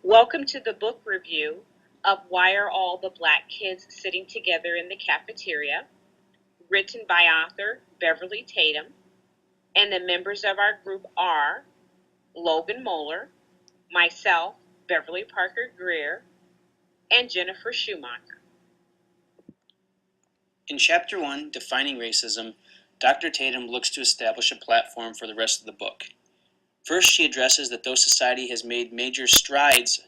Welcome to the book review of Why Are All the Black Kids Sitting Together in the Cafeteria, written by author Beverly Tatum, and the members of our group are Logan Moeller, myself, Beverly Parker Greer, and Jennifer Schumacher. In Chapter 1, Defining Racism, Dr. Tatum looks to establish a platform for the rest of the book. First, she addresses that though society has made major strides,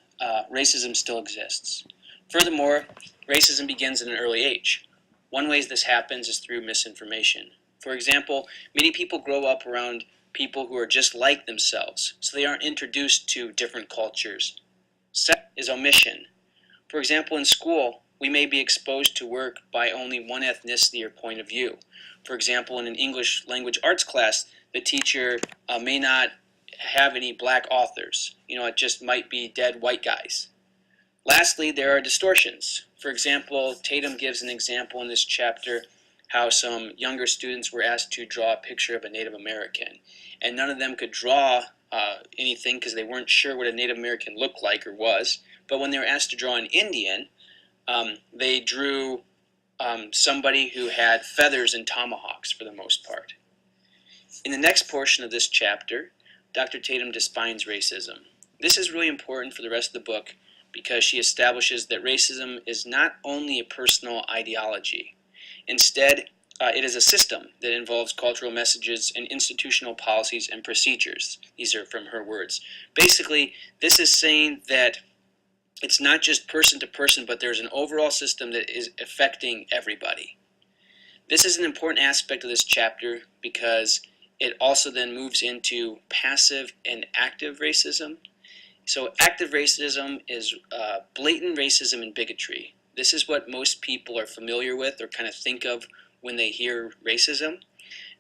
racism still exists. Furthermore, racism begins at an early age. One way this happens is through misinformation. For example, many people grow up around people who are just like themselves, so they aren't introduced to different cultures. Second is omission. For example, in school, we may be exposed to work by only one ethnicity or point of view. For example, in an English language arts class, the teacher may not have any black authors. It just might be dead white guys. Lastly, there are distortions. For example, Tatum gives an example in this chapter how some younger students were asked to draw a picture of a Native American, and none of them could draw anything because they weren't sure what a Native American looked like or was. But when they were asked to draw an Indian, they drew somebody who had feathers and tomahawks for the most part. In the next portion of this chapter, Dr. Tatum defines racism. This is really important for the rest of the book because she establishes that racism is not only a personal ideology. Instead, it is a system that involves cultural messages and institutional policies and procedures. These are from her words. Basically, this is saying that it's not just person to person, but there's an overall system that is affecting everybody. This is an important aspect of this chapter because it also then moves into passive and active racism. So active racism is blatant racism and bigotry. This is what most people are familiar with or kind of think of when they hear racism.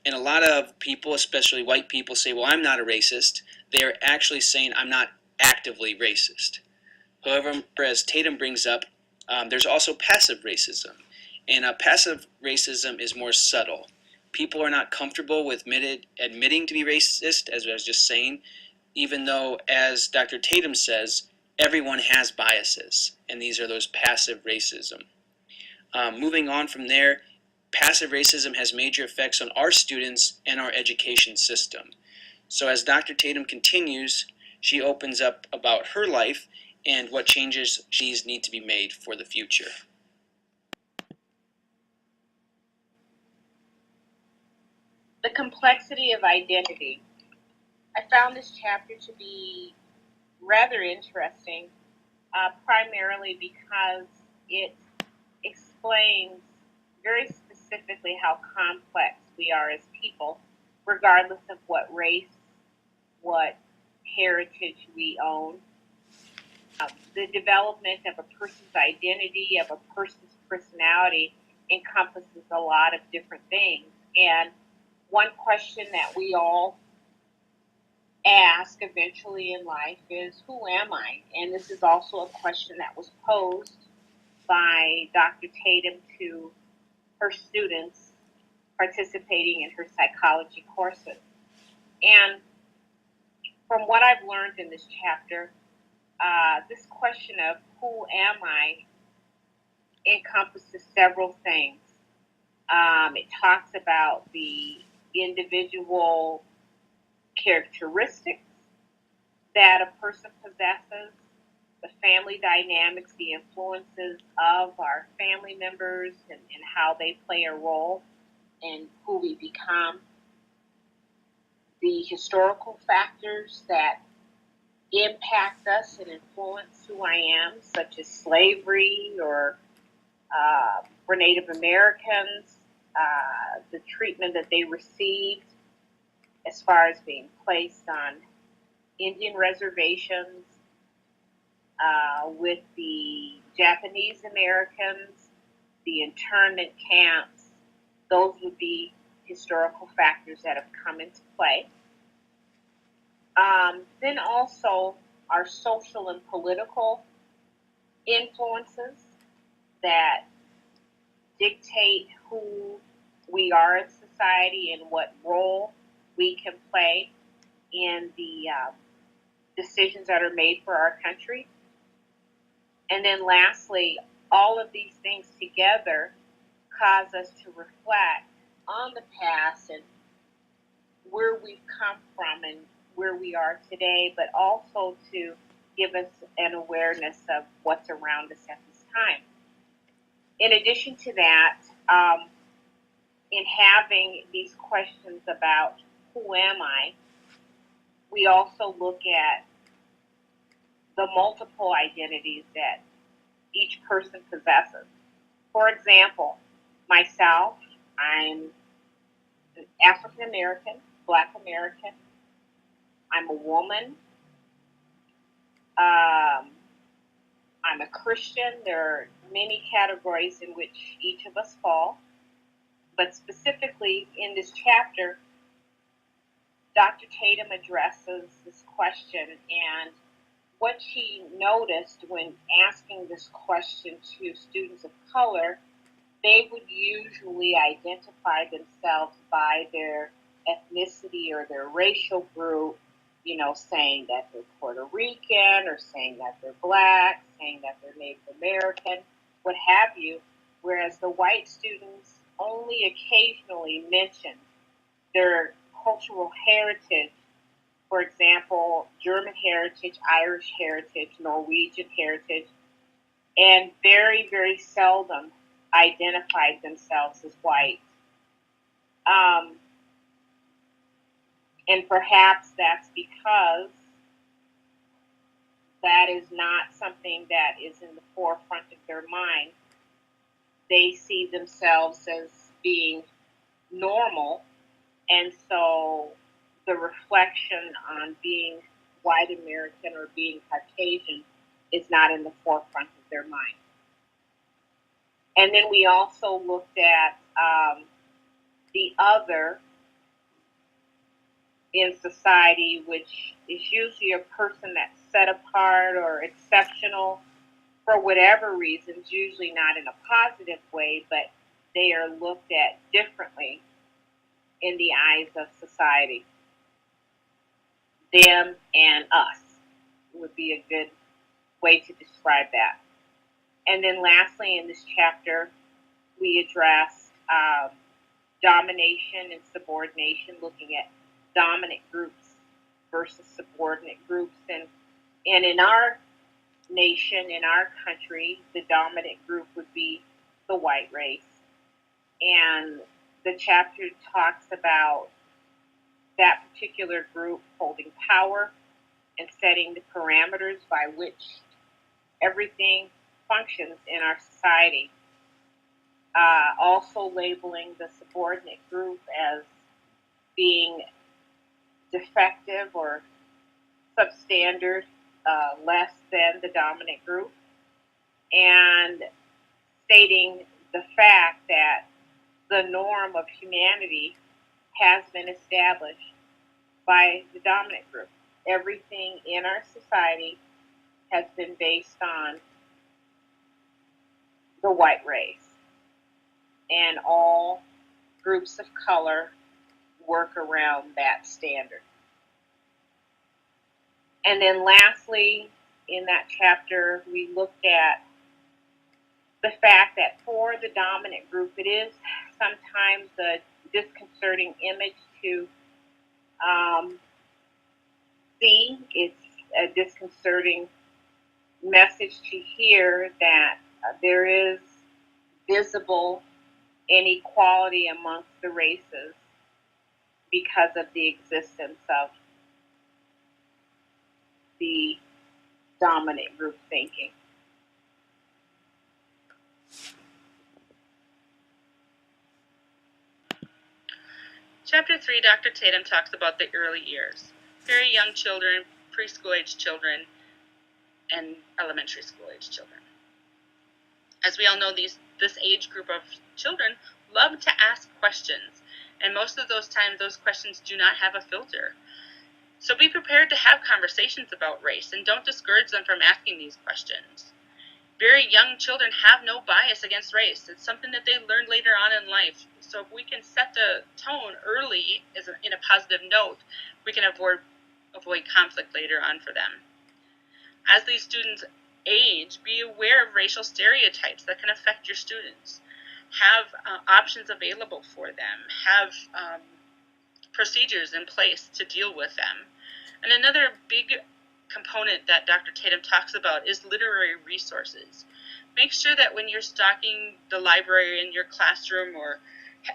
And a lot of people, especially white people, say, well, I'm not a racist. They're actually saying I'm not actively racist. However, as Tatum brings up, there's also passive racism. And passive racism is more subtle. People are not comfortable with admitting to be racist, as I was just saying, even though, as Dr. Tatum says, everyone has biases, and these are those passive racism. Moving on from there, passive racism has major effects on our students and our education system. So as Dr. Tatum continues, she opens up about her life and what changes she's need to be made for the future. The complexity of identity. I found this chapter to be rather interesting, primarily because it explains very specifically how complex we are as people, regardless of what race, what heritage we own. The development of a person's identity, of a person's personality, encompasses a lot of different things. And one question that we all ask eventually in life is, who am I? And this is also a question that was posed by Dr. Tatum to her students participating in her psychology courses. And from what I've learned in this chapter, this question of who am I encompasses several things. It talks about the individual characteristics that a person possesses, the family dynamics, the influences of our family members and how they play a role in who we become, the historical factors that impact us and influence who I am, such as slavery or for Native Americans, the treatment that they received as far as being placed on Indian reservations, with the Japanese Americans, the internment camps. Those would be historical factors that have come into play. Then also our social and political influences that dictate who we are in society and what role we can play in the decisions that are made for our country. And then lastly, all of these things together cause us to reflect on the past and where we've come from and where we are today, but also to give us an awareness of what's around us at this time. In addition to that, in having these questions about who am I, we also look at the multiple identities that each person possesses. For example, myself, I'm African American, Black American, I'm a woman, I'm a Christian. There are many categories in which each of us fall. But specifically in this chapter, Dr. Tatum addresses this question, and what she noticed when asking this question to students of color, they would usually identify themselves by their ethnicity or their racial group, saying that they're Puerto Rican or saying that they're Black, saying that they're Native American, what have you, whereas the white students only occasionally mention their cultural heritage. For example, German heritage, Irish heritage, Norwegian heritage, and very, very seldom identified themselves as white. And perhaps that's because that is not something that is in the forefront of their mind. They see themselves as being normal, and so the reflection on being white American or being Caucasian is not in the forefront of their mind. And then we also looked at the other in society, which is usually a person that's set apart or exceptional for whatever reasons, usually not in a positive way, but they are looked at differently in the eyes of society. Them and us would be a good way to describe that. And then lastly, in this chapter, we address domination and subordination, looking at dominant groups versus subordinate groups. And in our nation, in our country, the dominant group would be the white race. And the chapter talks about that particular group holding power and setting the parameters by which everything functions in our society. Also labeling the subordinate group as being defective or substandard, less than the dominant group, and stating the fact that the norm of humanity has been established by the dominant group. Everything in our society has been based on the white race, and all groups of color work around that standard. And then lastly, in that chapter, we looked at the fact that for the dominant group, it is sometimes a disconcerting image to see. It's a disconcerting message to hear that there is visible inequality amongst the races because of the existence of the dominant group thinking. Chapter 3, Dr. Tatum talks about the early years. Very young children, preschool-age children, and elementary school-age children. As we all know, this age group of children love to ask questions, and most of those times those questions do not have a filter. So be prepared to have conversations about race, and don't discourage them from asking these questions. Very young children have no bias against race. It's something that they learn later on in life. So if we can set the tone early in a positive note, we can avoid conflict later on for them. As these students age, be aware of racial stereotypes that can affect your students. Have options available for them. Have procedures in place to deal with them. And another big component that Dr. Tatum talks about is literary resources. Make sure that when you're stocking the library in your classroom, or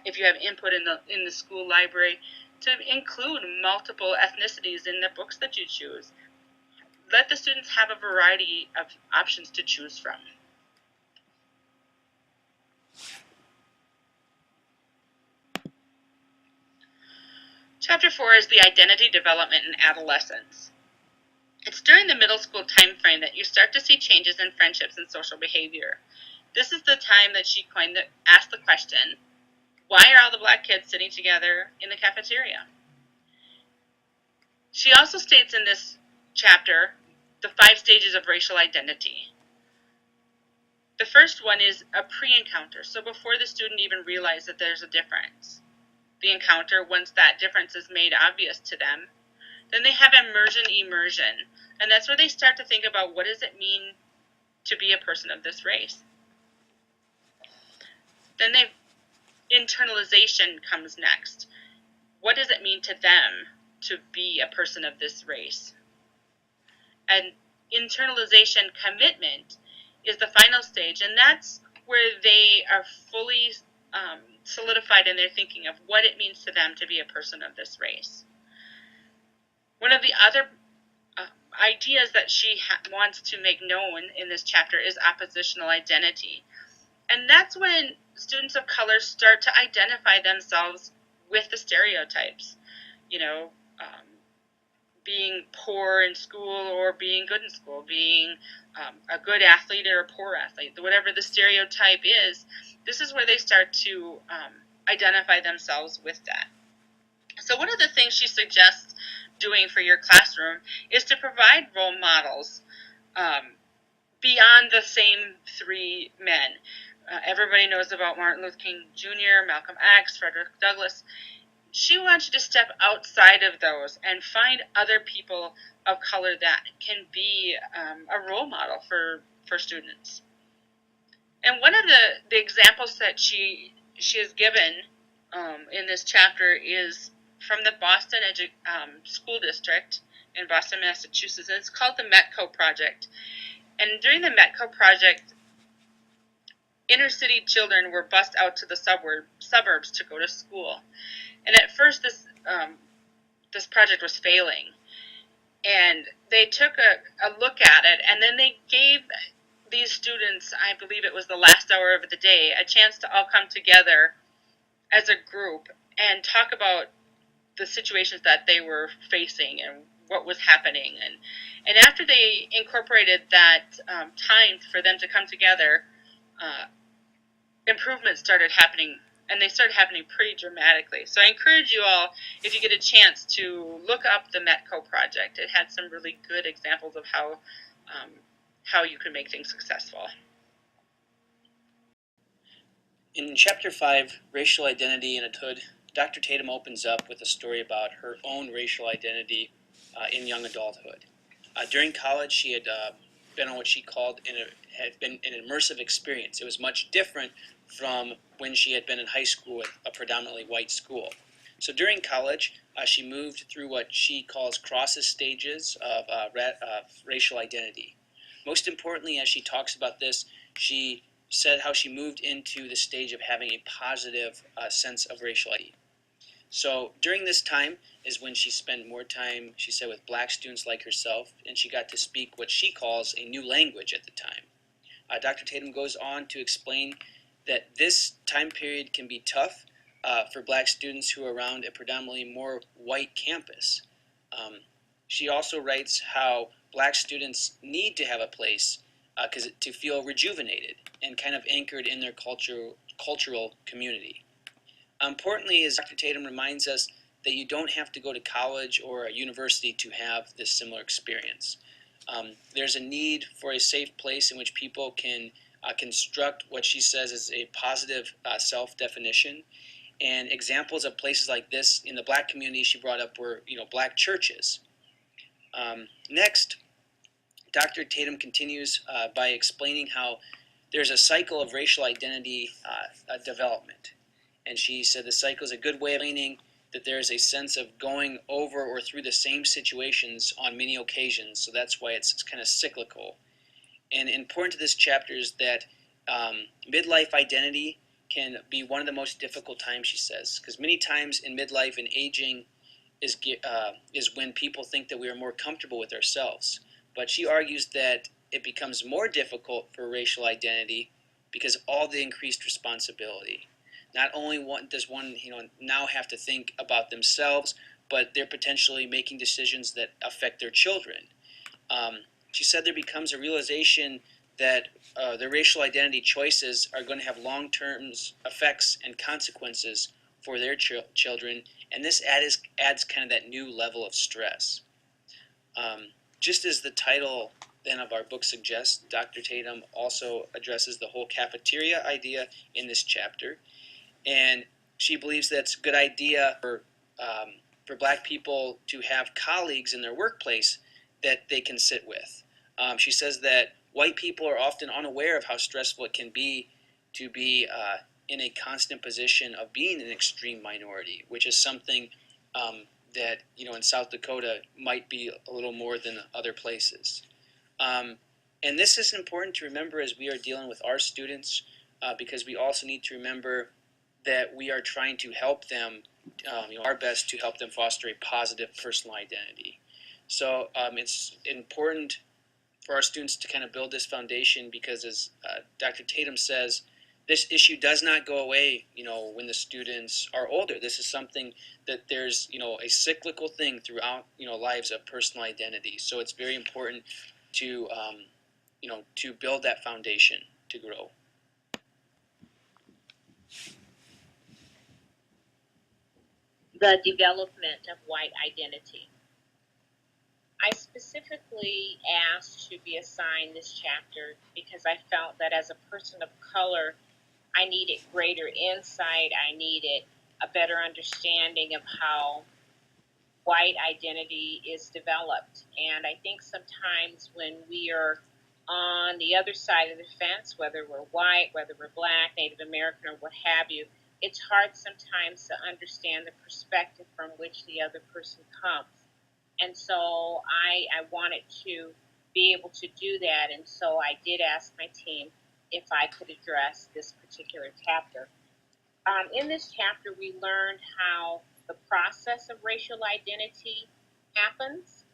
if you have input in the school library, to include multiple ethnicities in the books that you choose. Let the students have a variety of options to choose from. Chapter 4 is the identity development in adolescence. It's during the middle school time frame that you start to see changes in friendships and social behavior. This is the time that she asked the question, why are all the black kids sitting together in the cafeteria? She also states in this chapter the 5 stages of racial identity. The first one is a pre-encounter, so before the student even realizes that there's a difference. The encounter, once that difference is made obvious to them, then they have immersion, and that's where they start to think about what does it mean to be a person of this race. Then internalization comes next. What does it mean to them to be a person of this race? And internalization commitment is the final stage, and that's where they are fully solidified in their thinking of what it means to them to be a person of this race. One of the other ideas that she wants to make known in this chapter is oppositional identity. And that's when students of color start to identify themselves with the stereotypes. Being poor in school or being good in school, being a good athlete or a poor athlete, whatever the stereotype is, this is where they start to identify themselves with that. So one of the things she suggests doing for your classroom is to provide role models beyond the same 3 men. Everybody knows about Martin Luther King Jr., Malcolm X, Frederick Douglass. She wants you to step outside of those and find other people of color that can be a role model for students. And one of the examples that she has given in this chapter is from the Boston School District in Boston, Massachusetts, and it's called the Metco Project. And during the Metco Project, inner city children were bused out to the suburbs to go to school. And at first, this project was failing, and they took a look at it, and then they gave these students, I believe it was the last hour of the day, a chance to all come together as a group and talk about the situations that they were facing and what was happening. And after they incorporated that time for them to come together, improvements started happening, and they started happening pretty dramatically. So I encourage you all, if you get a chance, to look up the Metco Project. It had some really good examples of how you can make things successful. In Chapter 5, Racial Identity in Adulthood, Dr. Tatum opens up with a story about her own racial identity in young adulthood. During college, she had been on what she called had been an immersive experience. It was much different from when she had been in high school at a predominantly white school. So during college, she moved through what she calls crosses stages of racial identity. Most importantly, as she talks about this, she said how she moved into the stage of having a positive sense of racial identity. So during this time is when she spent more time, she said, with black students like herself, and she got to speak what she calls a new language at the time. Dr. Tatum goes on to explain that this time period can be tough for black students who are around a predominantly more white campus. She also writes how black students need to have a place to feel rejuvenated and kind of anchored in their cultural community. Importantly, as Dr. Tatum reminds us, that you don't have to go to college or a university to have this similar experience. There's a need for a safe place in which people can construct what she says is a positive self-definition. And examples of places like this in the black community she brought up were, black churches. Next, Dr. Tatum continues by explaining how there's a cycle of racial identity development. And she said the cycle is a good way of explaining that there is a sense of going over or through the same situations on many occasions. So that's why it's kind of cyclical. And important to this chapter is that midlife identity can be one of the most difficult times, she says, because many times in midlife and aging is when people think that we are more comfortable with ourselves. But she argues that it becomes more difficult for racial identity because of all the increased responsibility. Not only does one now have to think about themselves, but they're potentially making decisions that affect their children. She said there becomes a realization that their racial identity choices are going to have long-term effects and consequences for their children, and this adds kind of that new level of stress. Just as the title then of our book suggests, Dr. Tatum also addresses the whole cafeteria idea in this chapter, and she believes that's a good idea for Black people to have colleagues in their workplace that they can sit with. She says that white people are often unaware of how stressful it can be to be in a constant position of being an extreme minority, which is something that in South Dakota might be a little more than other places. And this is important to remember as we are dealing with our students, because we also need to remember that we are trying to help them, our best to help them foster a positive personal identity. So it's important for our students to kind of build this foundation because, as Dr. Tatum says, this issue does not go away, when the students are older. This is something that there's, a cyclical thing throughout, lives of personal identity. So it's very important to, to build that foundation to grow. The development of white identity. I specifically asked to be assigned this chapter because I felt that as a person of color, I needed greater insight. I needed a better understanding of how white identity is developed. And I think sometimes when we are on the other side of the fence, whether we're white, whether we're Black, Native American, or what have you, it's hard sometimes to understand the perspective from which the other person comes. And so I wanted to be able to do that. And so I did ask my team if I could address this particular chapter. In this chapter, we learned how the process of racial identity happens,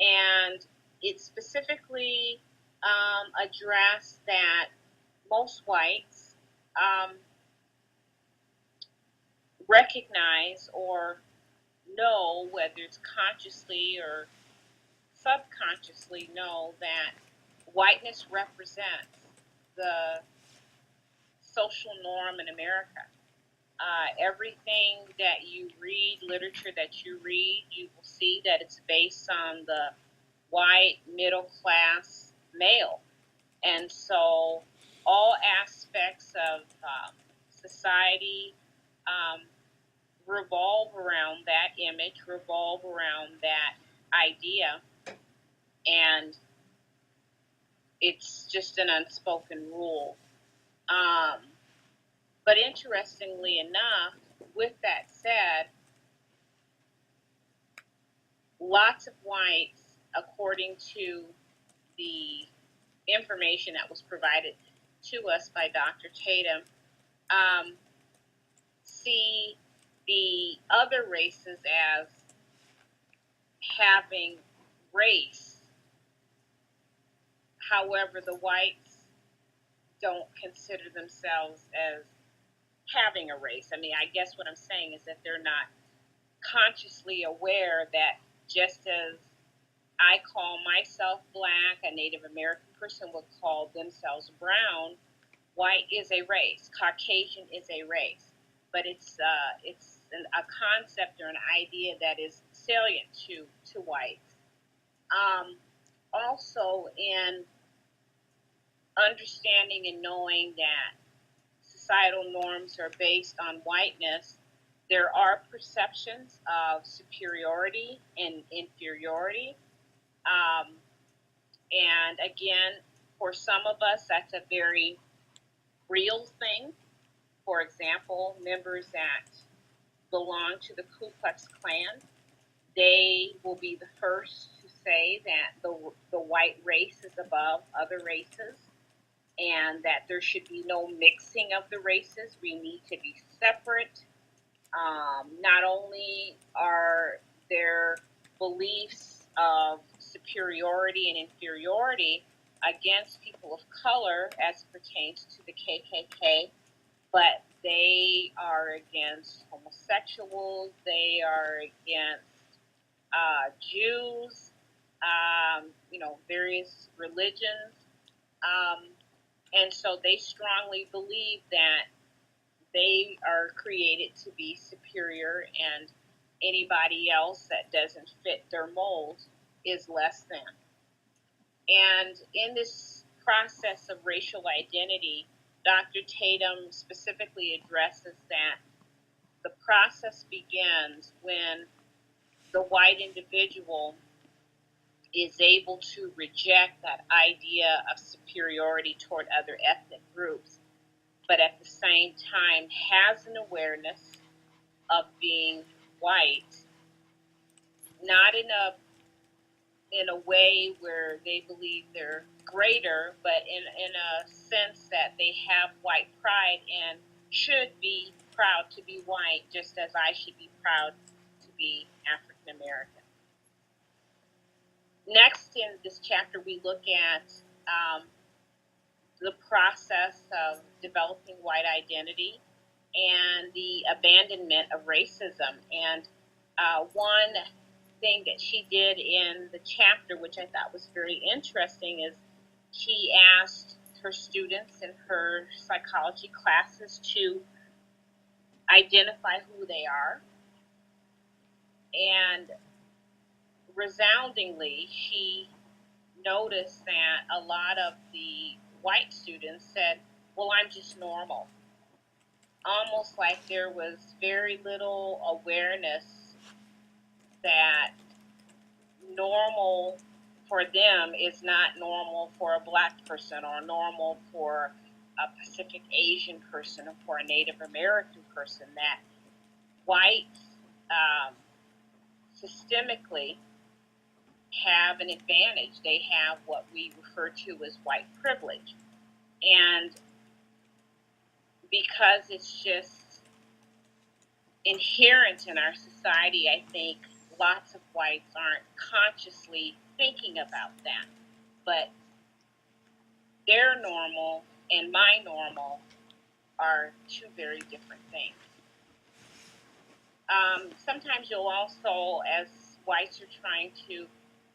and it specifically addressed that most whites recognize or know, whether it's consciously or subconsciously, know that whiteness represents the social norm in America. Everything that you read, literature that you read, you will see that it's based on the white middle class male. And so all aspects of society revolve around that image, revolve around that idea, and it's just an unspoken rule. But interestingly enough, with that said, lots of whites, according to the information that was provided to us by Dr. Tatum, see the other races as having race. However, the whites don't consider themselves as having a race. I mean, I guess what I'm saying is that they're not consciously aware that just as I call myself Black, a Native American person would call themselves brown, white is a race, Caucasian is a race. But it's a concept or an idea that is salient to whites. Also, in understanding and knowing that societal norms are based on whiteness, there are perceptions of superiority and inferiority. And again, for some of us, that's a very real thing. For example, members that belong to the Ku Klux Klan, they will be the first to say that the white race is above other races and that there should be no mixing of the races. We need to be separate. Not only are their beliefs of superiority and inferiority against people of color as pertains to the KKK, but they are against homosexuals, they are against Jews, various religions. And so they strongly believe that they are created to be superior and anybody else that doesn't fit their mold is less than. And in this process of racial identity, Dr. Tatum specifically addresses that the process begins when the white individual is able to reject that idea of superiority toward other ethnic groups, but at the same time has an awareness of being white, not in a way where they believe they're greater, but in a sense that they have white pride and should be proud to be white, just as I should be proud to be African American. Next in this chapter, we look at the process of developing white identity and the abandonment of racism. And one thing that she did in the chapter, which I thought was very interesting, is she asked her students in her psychology classes to identify who they are. And resoundingly, she noticed that a lot of the white students said, well, I'm just normal. Almost like there was very little awareness that normal for them is not normal for a black person or normal for a Pacific Asian person or for a Native American person, that whites systemically have an advantage. They have what we refer to as white privilege. And because it's just inherent in our society, I think lots of whites aren't consciously thinking about that. But their normal and my normal are two very different things. Sometimes you'll also, as whites are trying to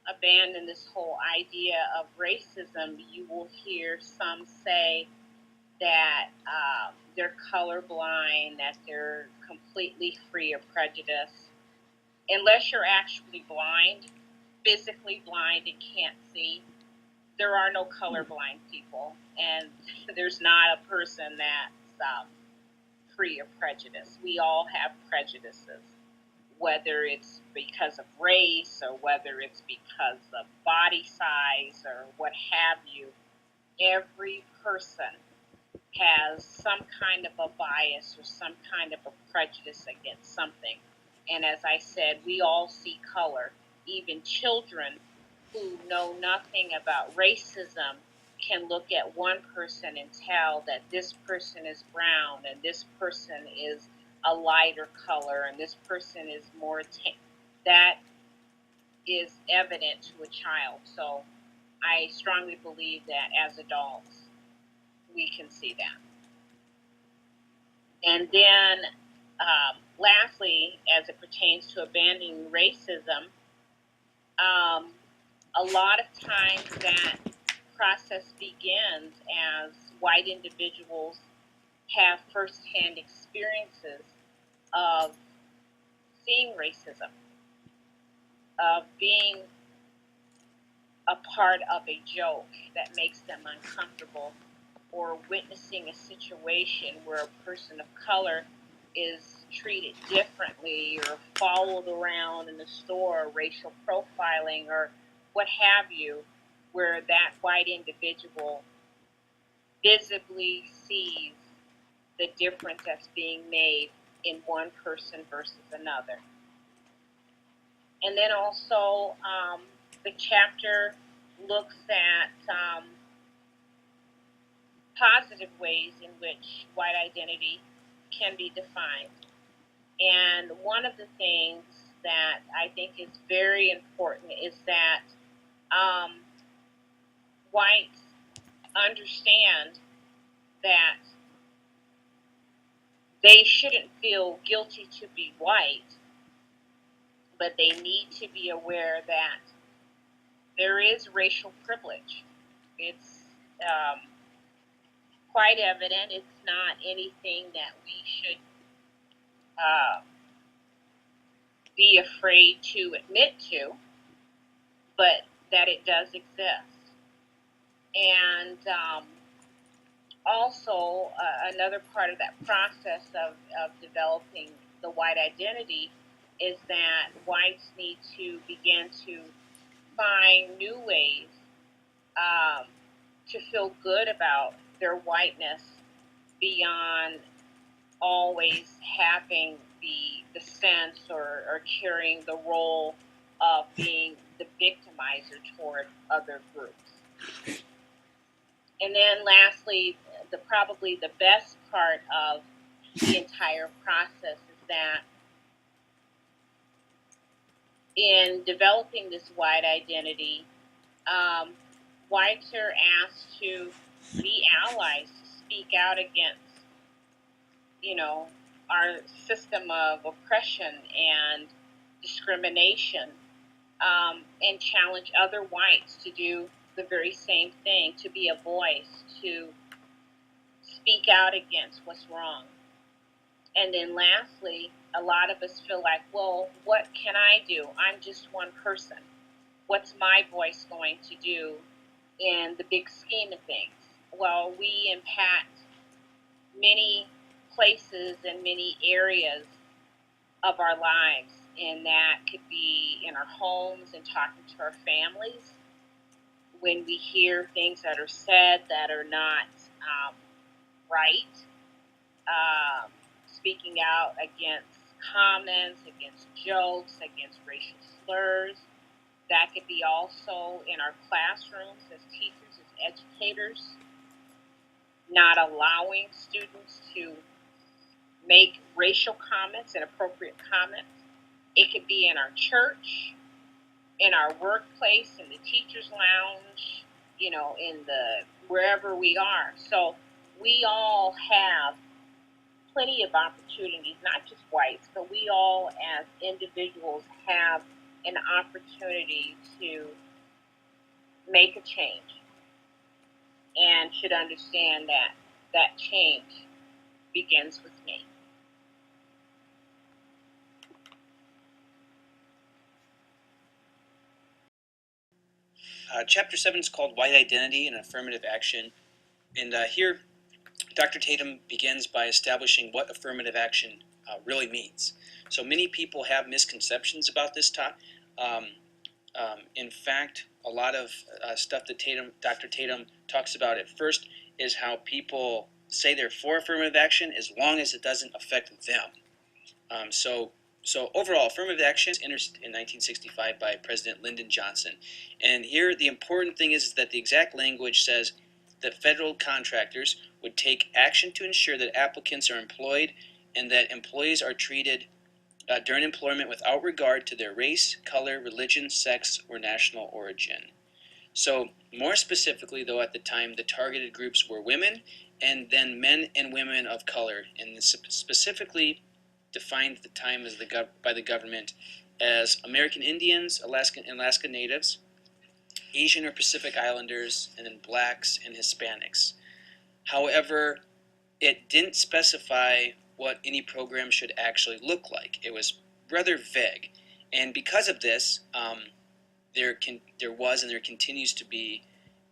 abandon this whole idea of racism, you will hear some say that they're colorblind, that they're completely free of prejudice. Unless you're actually blind, physically blind and can't see, there are no colorblind people, and there's not a person that's free of prejudice. We all have prejudices, whether it's because of race or whether it's because of body size or what have you. Every person has some kind of a bias or some kind of a prejudice against something. And as I said, we all see color. Even children who know nothing about racism can look at one person and tell that this person is brown and this person is a lighter color and this person is more that is evident to a child. So I strongly believe that as adults we can see that. And then lastly, as it pertains to abandoning racism, a lot of times that process begins as white individuals have firsthand experiences of seeing racism, of being a part of a joke that makes them uncomfortable, or witnessing a situation where a person of color is treated differently or followed around in the store, or racial profiling or what have you, where that white individual visibly sees the difference that's being made in one person versus another. And then also, the chapter looks at positive ways in which white identity can be defined. And one of the things that I think is very important is that whites understand that they shouldn't feel guilty to be white, but they need to be aware that there is racial privilege. It's quite evident. It's not anything that we should be afraid to admit to, but that it does exist. And also, another part of that process of developing the white identity is that whites need to begin to find new ways to feel good about their whiteness beyond always having the sense or carrying the role of being the victimizer toward other groups. And then lastly, probably the best part of the entire process is that in developing this white identity, whites are asked to be allies, to speak out against, our system of oppression and discrimination, and challenge other whites to do the very same thing, to be a voice, to speak out against what's wrong. And then lastly, a lot of us feel like, well, what can I do? I'm just one person. What's my voice going to do in the big scheme of things? Well, we impact many places and many areas of our lives, and that could be in our homes and talking to our families when we hear things that are said that are not right, speaking out against comments, against jokes, against racial slurs. That could be also in our classrooms as teachers, as educators, not allowing students to make racial comments, inappropriate comments. It could be in our church, in our workplace, in the teacher's lounge, in the wherever we are. So we all have plenty of opportunities, not just whites, but we all as individuals have an opportunity to make a change, and should understand that that change begins with me. Chapter 7 is called White Identity and Affirmative Action. And here, Dr. Tatum begins by establishing what affirmative action really means. So many people have misconceptions about this topic. In fact, a lot of stuff that Dr. Tatum talks about at first is how people say they're for affirmative action as long as it doesn't affect them. So overall, affirmative action was introduced in 1965 by President Lyndon Johnson. And here the important thing is that the exact language says that federal contractors would take action to ensure that applicants are employed and that employees are treated during employment without regard to their race, color, religion, sex, or national origin. So more specifically, though, at the time, the targeted groups were women and then men and women of color, and specifically defined at the time by the government as American Indians, Alaska Natives, Asian or Pacific Islanders, and then blacks and Hispanics. However, it didn't specify what any program should actually look like. It was rather vague. And because of this, there was and there continues to be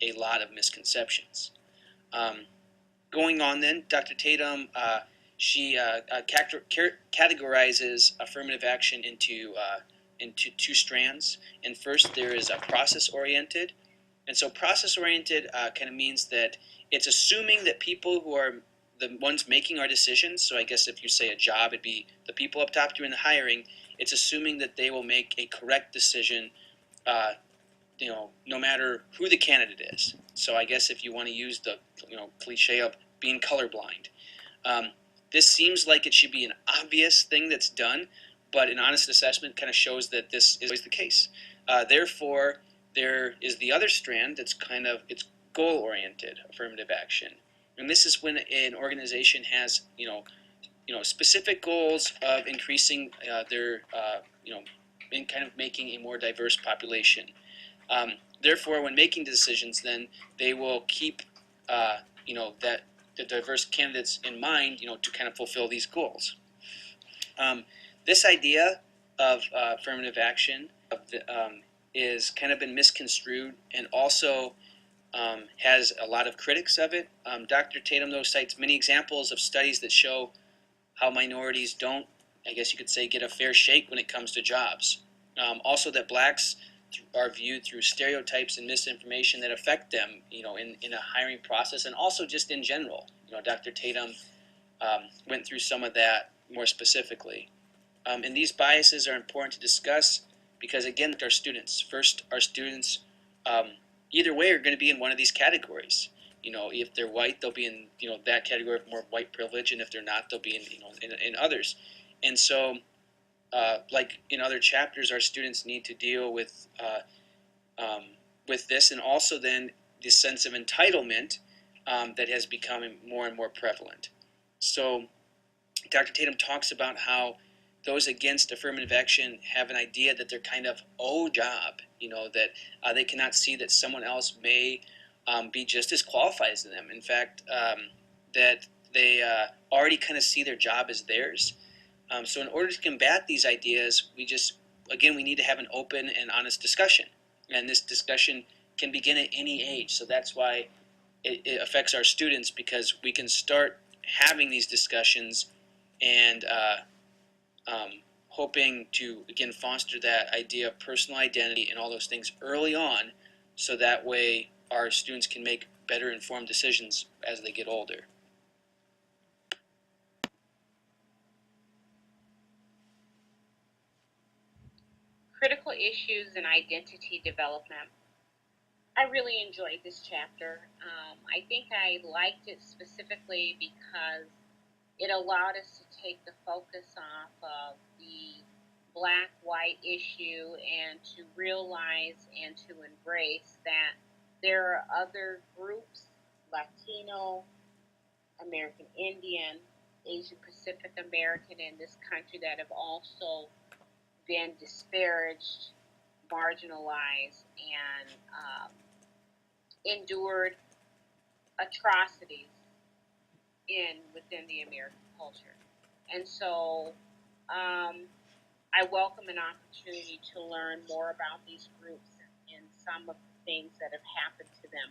a lot of misconceptions. Going on then, Dr. Tatum, she categorizes affirmative action into two strands. And first, there is a process-oriented, And so process-oriented kind of means that it's assuming that people who are the ones making our decisions, so I guess if you say a job, it'd be the people up top doing the hiring, it's assuming that they will make a correct decision, no matter who the candidate is. So I guess if you want to use the cliche of being colorblind. This seems like it should be an obvious thing that's done, but an honest assessment kind of shows that this is always the case. Therefore, there is the other strand that's it's goal-oriented affirmative action, and this is when an organization has specific goals of increasing their in kind of making a more diverse population. Therefore, when making decisions, then they will keep that the diverse candidates in mind, to kind of fulfill these goals. This idea of affirmative action is kind of been misconstrued and also has a lot of critics of it. Dr. Tatum, though, cites many examples of studies that show how minorities don't, I guess you could say, get a fair shake when it comes to jobs. Also that blacks are viewed through stereotypes and misinformation that affect them, in a hiring process and also just in general. Dr. Tatum went through some of that more specifically. And these biases are important to discuss because, again, our students, either way, are going to be in one of these categories. If they're white, they'll be in, that category of more white privilege, and if they're not, they'll be in others. And so, like in other chapters, our students need to deal with this, and also then this sense of entitlement that has become more and more prevalent. So Dr. Tatum talks about how those against affirmative action have an idea that they're kind of job, that they cannot see that someone else may be just as qualified as them. In fact, that they already kind of see their job as theirs. So in order to combat these ideas, we need to have an open and honest discussion. And this discussion can begin at any age. So that's why it affects our students, because we can start having these discussions and hoping to, again, foster that idea of personal identity and all those things early on, so that way our students can make better informed decisions as they get older. Critical issues in identity development. I really enjoyed this chapter. I think I liked it specifically because it allowed us to take the focus off of the black-white issue and to realize and to embrace that there are other groups, Latino, American Indian, Asian Pacific American in this country that have also been disparaged, marginalized, and endured atrocities within the American culture. And so I welcome an opportunity to learn more about these groups and some of the things that have happened to them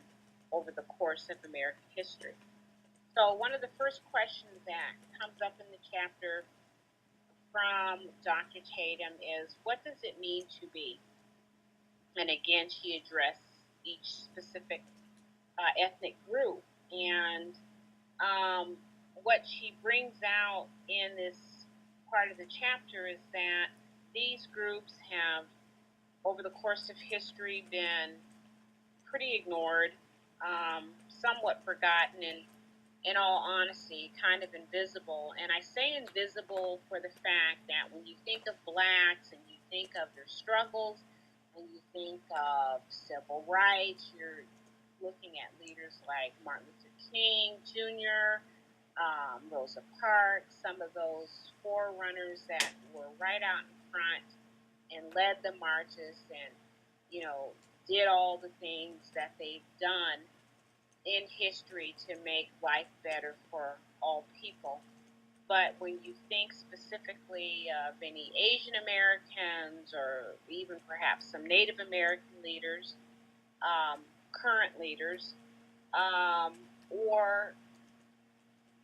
over the course of American history. So one of the first questions that comes up in the chapter from Dr. Tatum is, what does it mean to be? And again, she addressed each specific ethnic group. And what she brings out in this part of the chapter is that these groups have, over the course of history, been pretty ignored, somewhat forgotten, and in all honesty, kind of invisible. And I say invisible for the fact that when you think of blacks and you think of their struggles, when you think of civil rights, you're looking at leaders like Martin Luther King Jr., Rosa Parks, some of those forerunners that were right out in front and led the marches and, did all the things that they've done in history to make life better for all people. But when you think specifically of any Asian Americans or even perhaps some Native American leaders, current leaders, or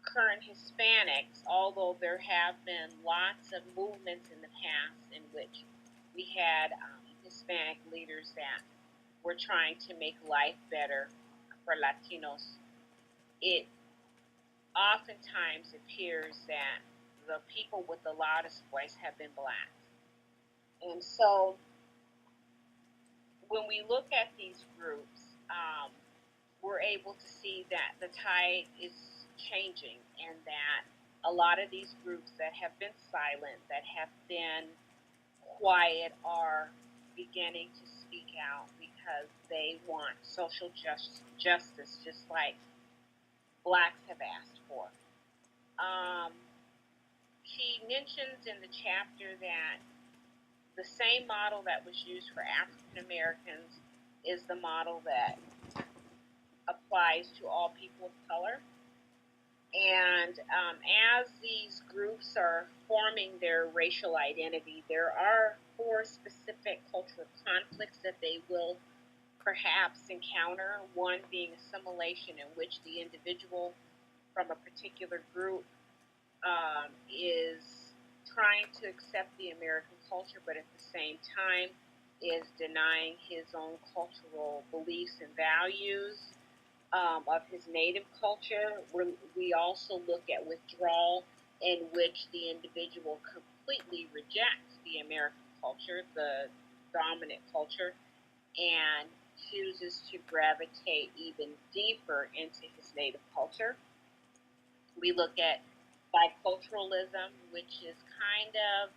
current Hispanics, although there have been lots of movements in the past in which we had Hispanic leaders that we're trying to make life better for Latinos, it oftentimes appears that the people with the loudest voice have been Blacks. And so when we look at these groups, we're able to see that the tide is changing, and that a lot of these groups that have been silent, that have been quiet, are beginning to speak out because they want social justice, just like Blacks have asked for. She mentions in the chapter that the same model that was used for African Americans is the model that applies to all people of color. And as these groups are forming their racial identity, there are 4 specific cultural conflicts that they will perhaps encounter. One being assimilation, in which the individual from a particular group is trying to accept the American culture, but at the same time is denying his own cultural beliefs and values of his native culture. We also look at withdrawal, in which the individual completely rejects the American culture, the dominant culture, and chooses to gravitate even deeper into his native culture. We look at biculturalism, which is kind of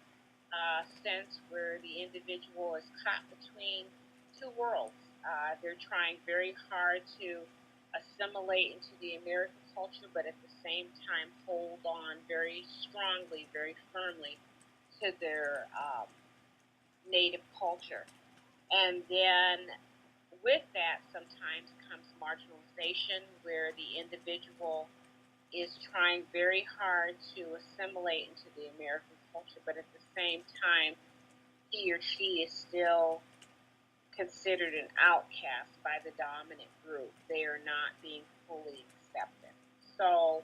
a sense where the individual is caught between 2 worlds. They're trying very hard to assimilate into the American culture, but at the same time hold on very strongly, very firmly to their native culture. And then with that sometimes comes marginalization, where the individual is trying very hard to assimilate into the American culture, but at the same time, he or she is still considered an outcast by the dominant group. They are not being fully accepted. So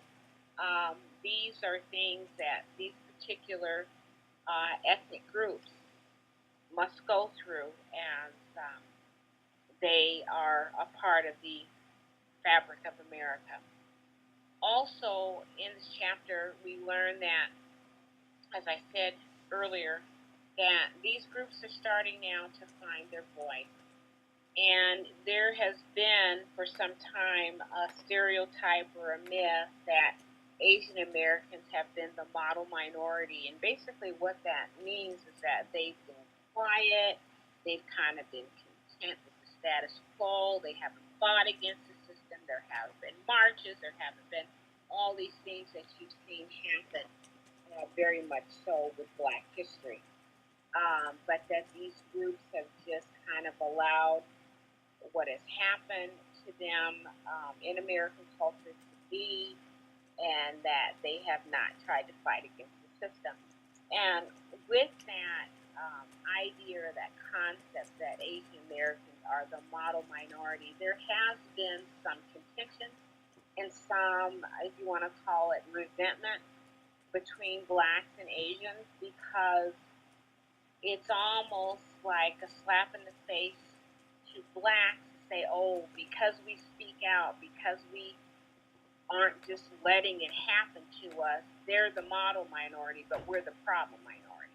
these are things that these particular ethnic groups must go through as they are a part of the fabric of America. Also, in this chapter, we learn that, as I said earlier, that these groups are starting now to find their voice. And there has been, for some time, a stereotype or a myth that Asian Americans have been the model minority. And basically what that means is that they've been quiet, they've kind of been content with the status quo, they haven't fought against the system, there haven't been marches, there haven't been all these things that you've seen happen very much so with Black history. But that these groups have just kind of allowed what has happened to them in American culture to be, and that they have not tried to fight against the system. And with that idea, that concept that Asian Americans are the model minority, there has been some contention and some, if you want to call it, resentment between Blacks and Asians, because it's almost like a slap in the face to Blacks to say, oh, because we speak out, because we aren't just letting it happen to us, they're the model minority, but we're the problem minority.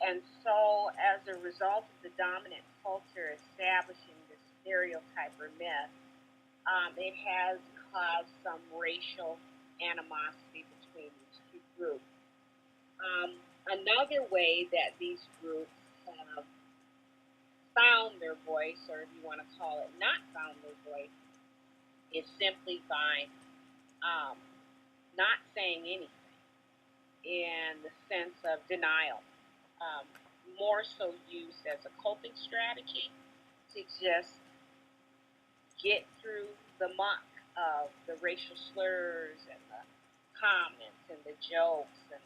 And so as a result of the dominant culture establishing this stereotype or myth, it has caused some racial animosity between these 2 groups. Another way that these groups have found their voice, or if you want to call it not found their voice, is simply by not saying anything, in the sense of denial, more so used as a coping strategy to just get through the muck of the racial slurs and the comments and the jokes, and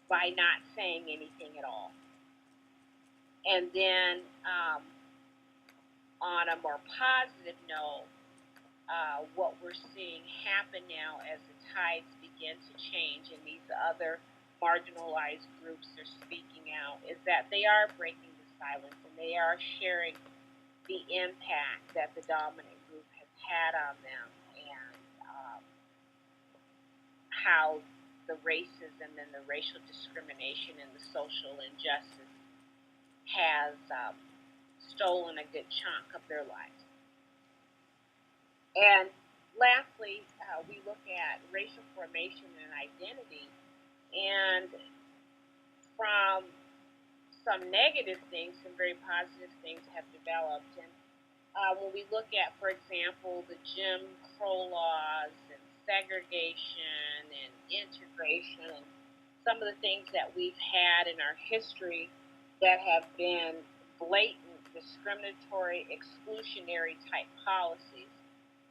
by not saying anything at all. And then on a more positive note, what we're seeing happen now as the tides begin to change and these other marginalized groups are speaking out is that they are breaking the silence, and they are sharing the impact that the dominant group has had on them, and how the racism and the racial discrimination and the social injustice has stolen a good chunk of their lives. And lastly, we look at racial formation and identity, and from some negative things, some very positive things have developed. And when we look at, for example, the Jim Crow laws and segregation and integration and some of the things that we've had in our history that have been blatant, discriminatory, exclusionary type policies,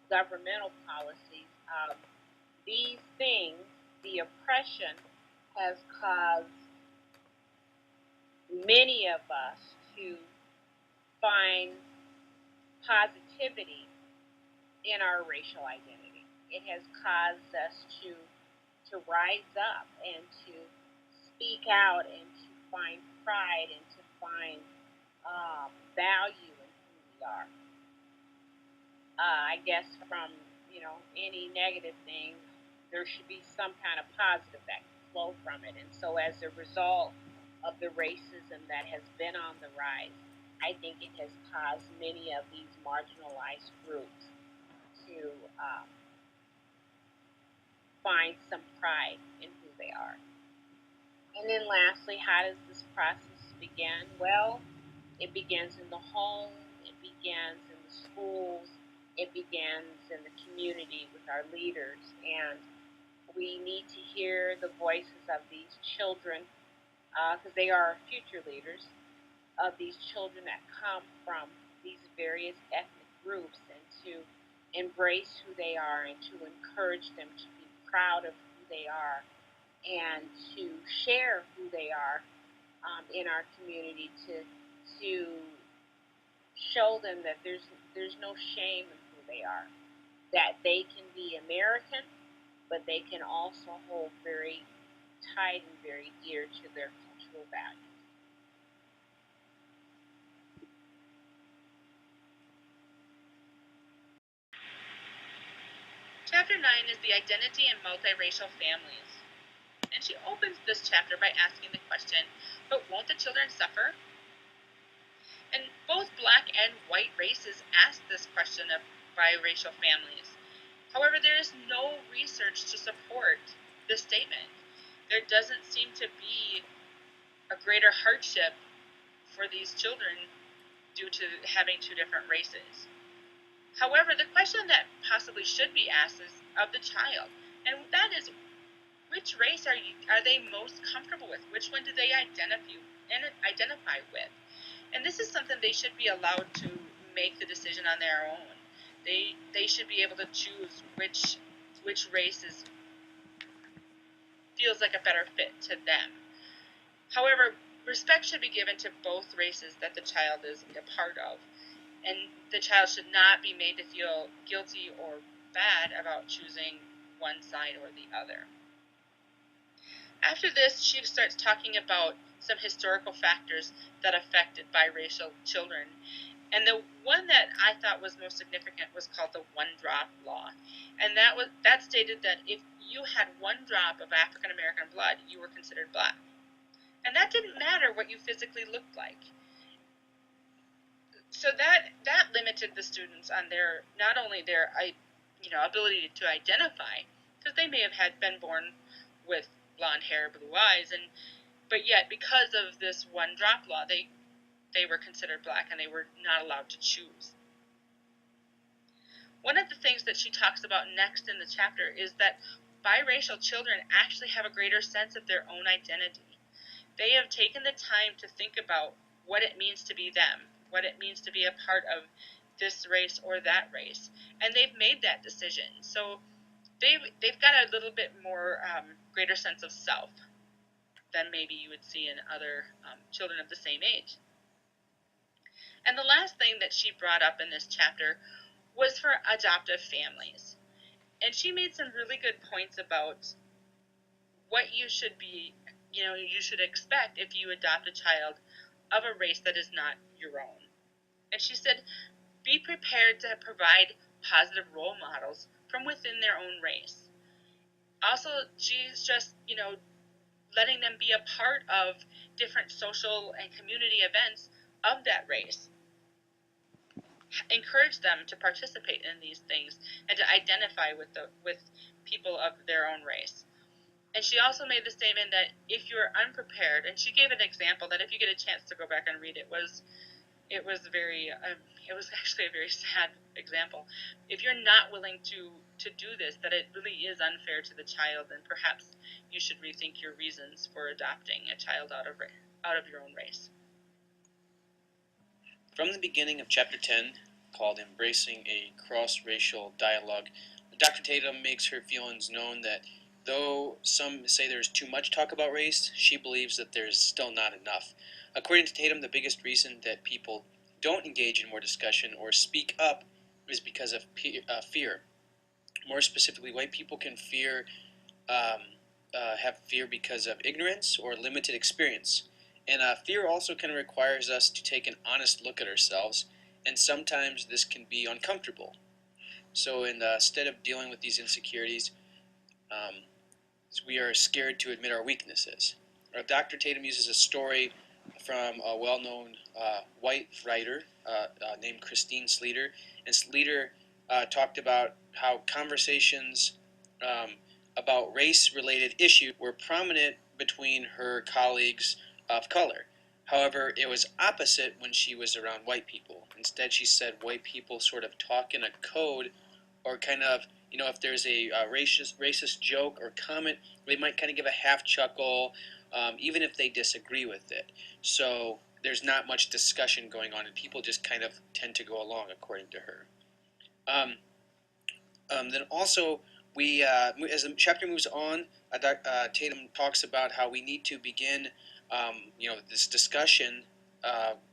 governmental policies, these things, the oppression has caused many of us to find positivity in our racial identity. It has caused us to rise up and to speak out and to find pride and to find value in who we are. I guess from any negative thing, there should be some kind of positive that can flow from it. And so, as a result of the racism that has been on the rise, I think it has caused many of these marginalized groups to find some pride in who they are. And then lastly, how does this process begin? Well, it begins in the home, it begins in the schools, it begins in the community with our leaders. And we need to hear the voices of these children, because they are our future leaders, of these children that come from these various ethnic groups, and to embrace who they are and to encourage them to be proud of who they are and to share who they are in our community, to show them that there's no shame in who they are, that they can be American, but they can also hold very tight and very dear to their cultural values. Chapter 9 is the identity in multiracial families. And she opens this chapter by asking the question, but won't the children suffer? And both black and white races ask this question of biracial families. However, there is no research to support this statement. There doesn't seem to be a greater hardship for these children due to having two different races. However, the question that possibly should be asked is of the child, and that is, which race are they most comfortable with? Which one do they identify with? And this is something they should be allowed to make the decision on their own. They should be able to choose which race feels like a better fit to them. However, respect should be given to both races that the child is a part of, and the child should not be made to feel guilty or bad about choosing one side or the other. After this, she starts talking about some historical factors that affected biracial children. And the one that I thought was most significant was called the one-drop law. And that stated that if you had one drop of African American blood, you were considered black. And that didn't matter what you physically looked like. So that limited the students on their, not only their ability to identify, because they may have been born with blonde hair, blue eyes, but yet because of this one drop law, they were considered black and they were not allowed to choose. One of the things that she talks about next in the chapter is that biracial children actually have a greater sense of their own identity. They have taken the time to think about what it means to be them, what it means to be a part of this race or that race, and they've made that decision. So they've got a little bit more greater sense of self than maybe you would see in other children of the same age. And the last thing that she brought up in this chapter was for adoptive families. And she made some really good points about what you should expect if you adopt a child of a race that is not your own. And she said, be prepared to provide positive role models from within their own race. Also, she's just, letting them be a part of different social and community events of that race. Encourage them to participate in these things and to identify with people of their own race. And she also made the statement that if you're unprepared, and she gave an example that if you get a chance to go back and read it, was actually a very sad example. If you're not willing to do this, that it really is unfair to the child, and perhaps you should rethink your reasons for adopting a child out of your own race. From the beginning of Chapter 10, called Embracing a Cross-Racial Dialogue, Dr. Tatum makes her feelings known that though some say there's too much talk about race, she believes that there's still not enough. According to Tatum, the biggest reason that people don't engage in more discussion or speak up is because of fear. More specifically, white people can have fear because of ignorance or limited experience. And fear also kind of requires us to take an honest look at ourselves, and sometimes this can be uncomfortable. So instead of dealing with these insecurities, we are scared to admit our weaknesses. Dr. Tatum uses a story from a well-known white writer named Christine Sleeter, and Sleeter talked about how conversations about race-related issues were prominent between her colleagues of color. However, it was opposite when she was around white people. Instead, she said white people sort of talk in a code, or kind of, if there's a racist joke or comment, they might kind of give a half chuckle, even if they disagree with it. So there's not much discussion going on, and people just kind of tend to go along, according to her. Then also, as the chapter moves on, Tatum talks about how we need to begin, this discussion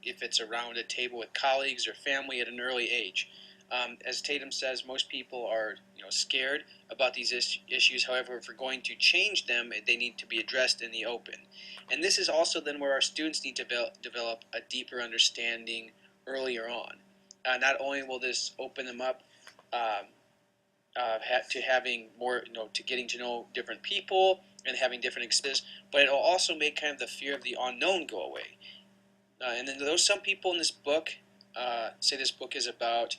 if it's around a table with colleagues or family at an early age. As Tatum says, most people are scared about these issues. However, if we're going to change them, they need to be addressed in the open. And this is also then where our students need to develop a deeper understanding earlier on. Not only will this open them up to having more, to getting to know different people and having different experiences, but it'll also make kind of the fear of the unknown go away. And then though some people in this book say this book is about,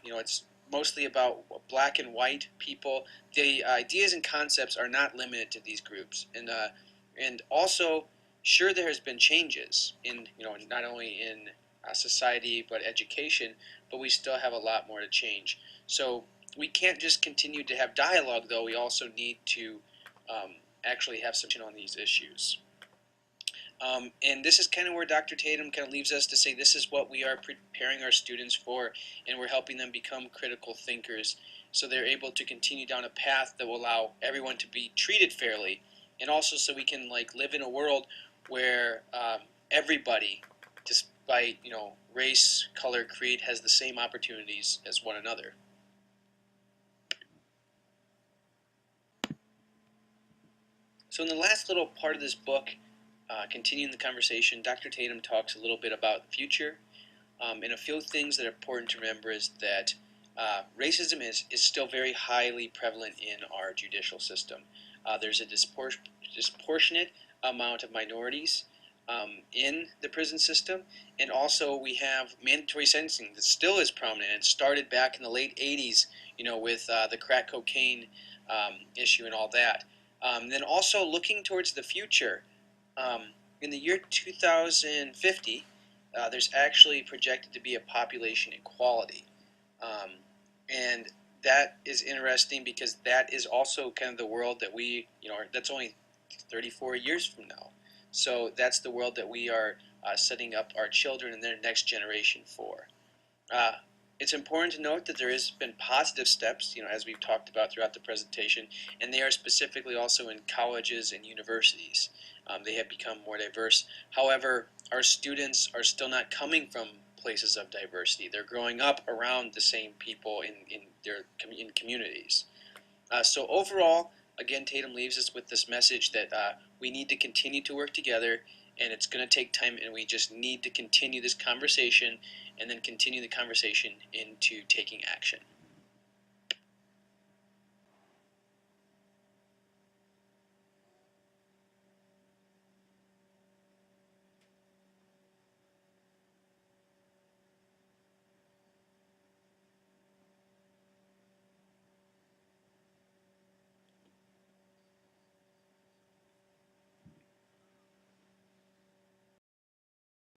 it's mostly about black and white people, the ideas and concepts are not limited to these groups. And also, sure, there has been changes in, not only in society but education, but we still have a lot more to change. So we can't just continue to have dialogue, though. We also need to actually have some on these issues. And this is kind of where Dr. Tatum kind of leaves us to say this is what we are preparing our students for, and we're helping them become critical thinkers so they're able to continue down a path that will allow everyone to be treated fairly, and also so we can live in a world where everybody, despite race, color, creed, has the same opportunities as one another. So in the last little part of this book, continuing the conversation, Dr. Tatum talks a little bit about the future. And a few things that are important to remember is that racism is still very highly prevalent in our judicial system. There's a disproportionate amount of minorities in the prison system, and also we have mandatory sentencing that still is prominent. It started back in the late 80s, with the crack cocaine issue and all that. Then also looking towards the future, in the year 2050, there's actually projected to be a population equality. And that is interesting because that is also kind of the world that we, that's only 34 years from now. So that's the world that we are setting up our children and their next generation for. It's important to note that there has been positive steps, as we've talked about throughout the presentation, and they are specifically also in colleges and universities. They have become more diverse. However, our students are still not coming from places of diversity. They're growing up around the same people in communities. So overall, again, Tatum leaves us with this message that we need to continue to work together, and it's going to take time, and we just need to continue this conversation and then continue the conversation into taking action.